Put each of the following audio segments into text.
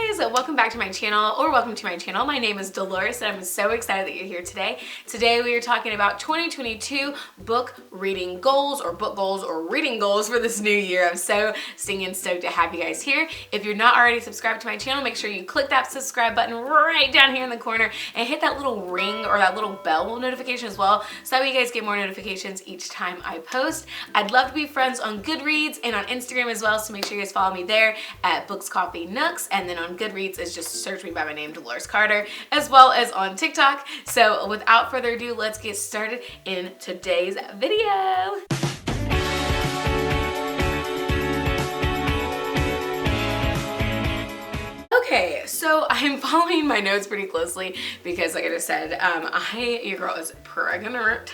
guys, welcome back to my channel, or welcome to my channel. My name is Dolores and I'm so excited that you're here today. Today we are talking about 2022 book reading goals, or book goals, or reading goals for this new year. I'm so stinging stoked to have you guys here. If you're not already subscribed to my channel, make sure you click that subscribe button right down here in the corner and hit that little ring or that little bell notification as well, so that you guys get more notifications each time I post. I'd love to be friends on Goodreads and on Instagram as well, so make sure you guys follow me there at Books, Coffee, Nooks, and then on Goodreads is just search me by my name, Dolores Carter, as well as on TikTok. So without further ado, let's get started in today's video. Okay, so I'm following my notes pretty closely because, like I just said, your girl is pregnant,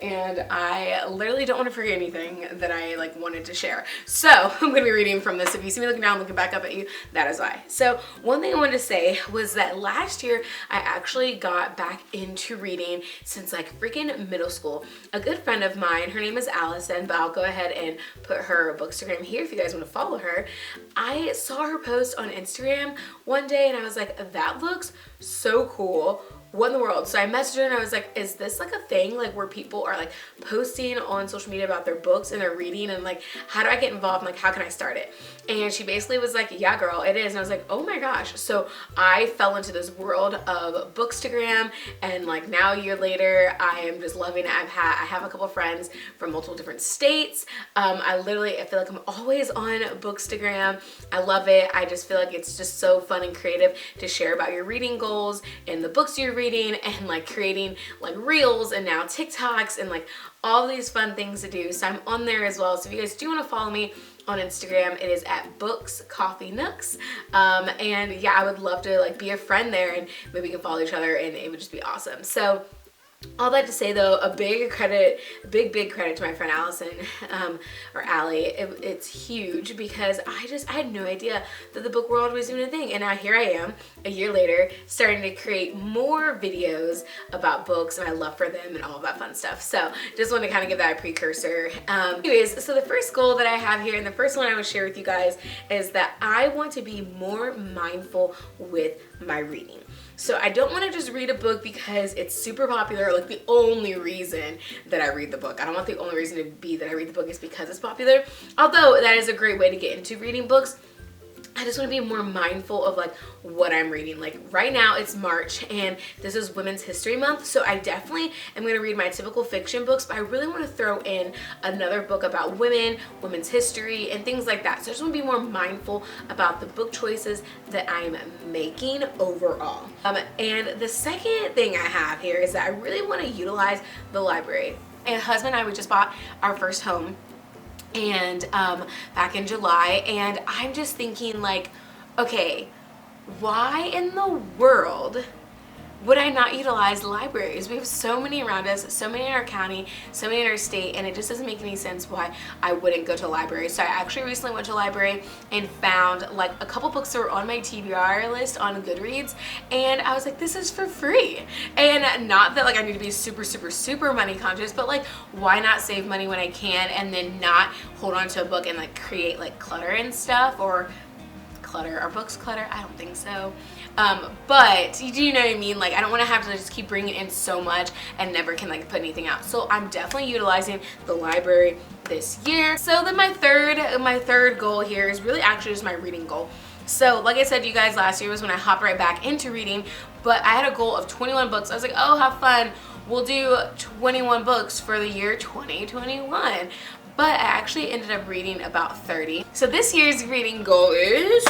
and I literally don't want to forget anything that I wanted to share. So I'm gonna be reading from this. If you see me looking down, looking back up at you, that is why. So one thing I wanted to say was that last year I actually got back into reading since freaking middle school. A good friend of mine, her name is Allison, but I'll go ahead and put her bookstagram here if you guys want to follow her. I saw her post on Instagram one day and I was like, that looks so cool. What in the world? So I messaged her and I was like, is this a thing where people are posting on social media about their books and their reading, and how do I get involved, and how can I start it? And she basically was like, yeah girl, it is. And I was like, oh my gosh. So I fell into this world of Bookstagram, and now a year later I am just loving it. I have a couple friends from multiple different states. I feel like I'm always on Bookstagram. I love it. I just feel like it's just so fun and creative to share about your reading goals and the books you're reading, and creating reels and now TikToks and all these fun things to do. So I'm on there as well. So if you guys do want to follow me on Instagram, it is at Books, Coffee, Nooks. And yeah, I would love to be a friend there, and maybe we can follow each other, and it would just be awesome. So all that to say though, a big credit to my friend Allison, or Allie. It's huge because I had no idea that the book world was even a thing. And now here I am, a year later, starting to create more videos about books and my love for them and all of that fun stuff. So just want to kind of give that a precursor. Anyways, so the first goal that I have here, and the first one I want to share with you guys, is that I want to be more mindful with my reading. So I don't want to just read a book because it's super popular, the only reason that I read the book. I don't want the only reason to be that I read the book is because it's popular. Although that is a great way to get into reading books, I just want to be more mindful of what I'm reading. Right now it's March and this is Women's History Month, so I definitely am going to read my typical fiction books, but I really want to throw in another book about women, women's history, and things like that. So I just want to be more mindful about the book choices that I'm making overall. And the second thing I have here is that I really want to utilize the library. And husband and I, we just bought our first home, and back in July, and I'm just thinking okay, why in the world would I not utilize libraries? We have so many around us, so many in our county, so many in our state, and it just doesn't make any sense why I wouldn't go to a library. So I actually recently went to a library and found a couple books that were on my TBR list on Goodreads, and I was like, this is for free. And not that I need to be super money conscious, but why not save money when I can, and then not hold on to a book and create clutter and stuff, or clutter. Are books clutter? I don't think so. But you know what I mean? I don't want to have to just keep bringing in so much and never can put anything out. So I'm definitely utilizing the library this year. So then my third goal here is really actually just my reading goal. So like I said to you guys, last year was when I hopped right back into reading, but I had a goal of 21 books. I was like, oh, have fun. We'll do 21 books for the year 2021. But I actually ended up reading about 30. So this year's reading goal is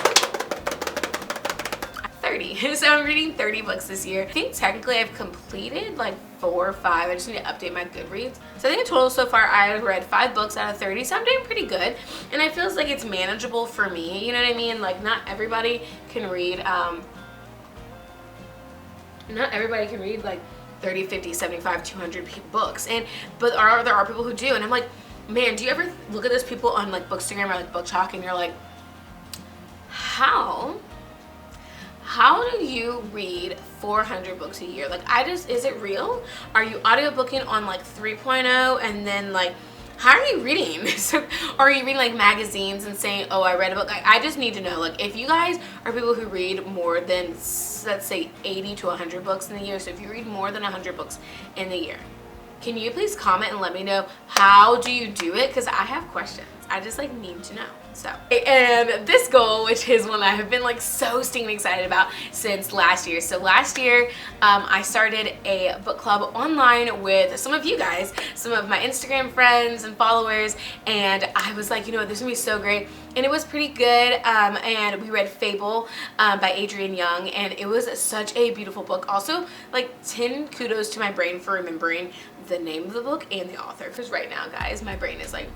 30. So I'm reading 30 books this year. I think technically I've completed 4 or 5. I just need to update my Goodreads. So I think in total so far I've read 5 books out of 30. So I'm doing pretty good. And it feels like it's manageable for me. You know what I mean? Not everybody can read, not everybody can read 30, 50, 75, 200 books. But there are people who do. And I'm like, man, do you ever look at those people on Bookstagram or Book Talk and you're like, how do you read 400 books a year? Is it real? Are you audiobooking on 3.0 and then how are you reading? So, are you reading like magazines and saying, oh, I read a book? Like, I just need to know, like, if you guys are people who read more than, let's say, 80 to 100 books in the year, so if you read more than 100 books in the year, can you please comment and let me know how do you do it? Because I have questions. I just like need to know. So, and this goal, which is one I have been like so stinking excited about since last year. So last year, I started a book club online with some of you guys, some of my Instagram friends and followers, and I was like, you know what, this is gonna be so great. And it was pretty good, and we read Fable by Adrienne Young, and it was such a beautiful book. Also, like 10 kudos to my brain for remembering the name of the book and the author, because right now, guys, my brain is like...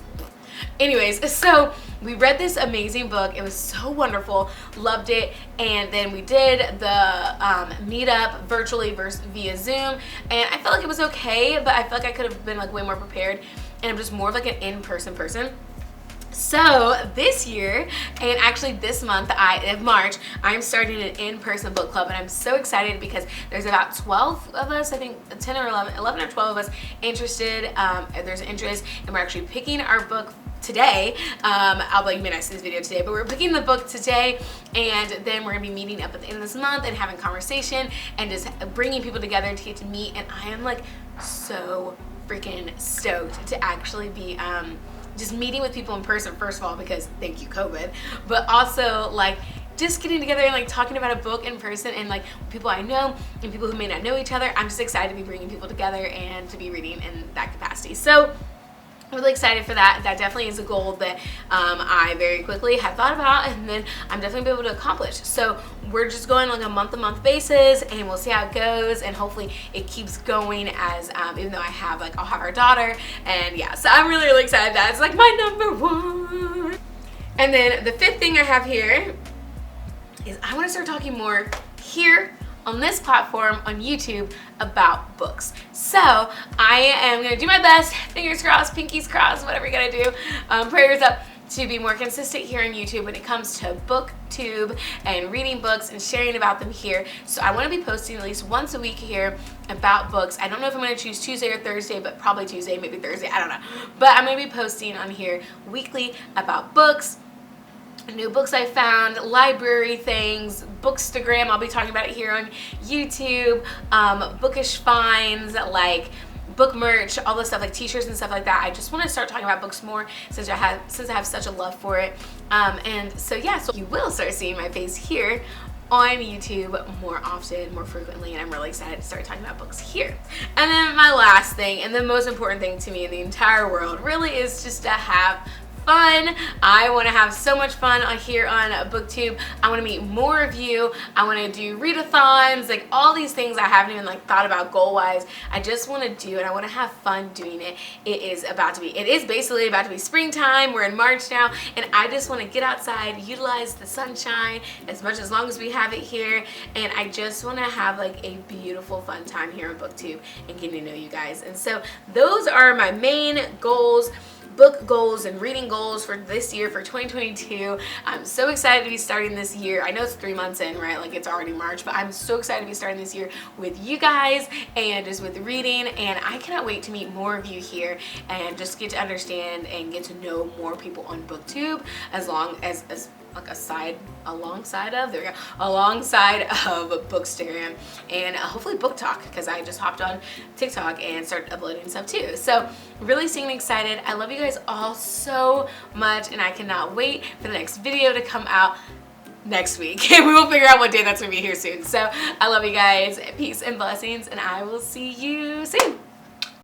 Anyways, so we read this amazing book. It was so wonderful, loved it, and then we did the meetup virtually versus via Zoom, and I felt like it was okay, but I felt like I could have been like way more prepared, and I'm just more of like an in-person person. So this year, and actually this month, March, I'm starting an in-person book club, and I'm so excited because there's about 12 of us, I think 10 or 11 or 12 of us interested. There's an interest, and we're actually picking our book today. I'll let you may not see this video today, but we're picking the book today, and then we're gonna be meeting up at the end of this month and having conversation and just bringing people together to get to meet, and I am like so freaking stoked to actually be just meeting with people in person, first of all, because thank you COVID, but also like just getting together and like talking about a book in person, and like people I know and people who may not know each other. I'm just excited to be bringing people together and to be reading in that capacity. So really excited for that. That definitely is a goal that I very quickly had thought about, and then I'm definitely be able to accomplish. So we're just going like a month-to-month basis, and we'll see how it goes, and hopefully it keeps going as even though I'll have our daughter, and yeah, so I'm really, really excited. That's like my number one. And then the fifth thing I have here is I want to start talking more here on this platform on YouTube about books. So I am gonna do my best, fingers crossed, pinkies crossed, whatever you gotta do, prayers up, to be more consistent here on YouTube when it comes to booktube and reading books and sharing about them here. So I want to be posting at least once a week here about books. I don't know if I'm going to choose Tuesday or Thursday, but probably Tuesday, maybe Thursday, I don't know. But I'm going to be posting on here weekly about books, new books I found, library things, Bookstagram, I'll be talking about it here on YouTube, bookish finds, like book merch, all this stuff, like t-shirts and stuff like that. I just want to start talking about books more since I have such a love for it. And so yeah, so you will start seeing my face here on YouTube more often, more frequently, and I'm really excited to start talking about books here. And then my last thing, and the most important thing to me in the entire world, really is just to have fun. I want to have so much fun here on BookTube. I want to meet more of you. I want to do readathons, like all these things I haven't even like thought about goal wise. I just want to do it. I want to have fun doing it. It is basically about to be springtime. We're in March now, and I just want to get outside, utilize the sunshine as long as we have it here, and I just want to have like a beautiful fun time here on BookTube and getting to know you guys. And so those are my main goals, book goals and reading goals for this year, for 2022. I'm so excited to be starting this year. I know it's 3 months in, right? Like it's already March, but I'm so excited to be starting this year with you guys and just with reading, and I cannot wait to meet more of you here and just get to understand and get to know more people on BookTube, as long as like alongside of Bookstagram, and hopefully Book Talk, because I just hopped on TikTok and started uploading stuff too. So really staying excited. I love you guys all so much, and I cannot wait for the next video to come out next week. We will figure out what day that's gonna be here soon. So I love you guys. Peace and blessings, and I will see you soon.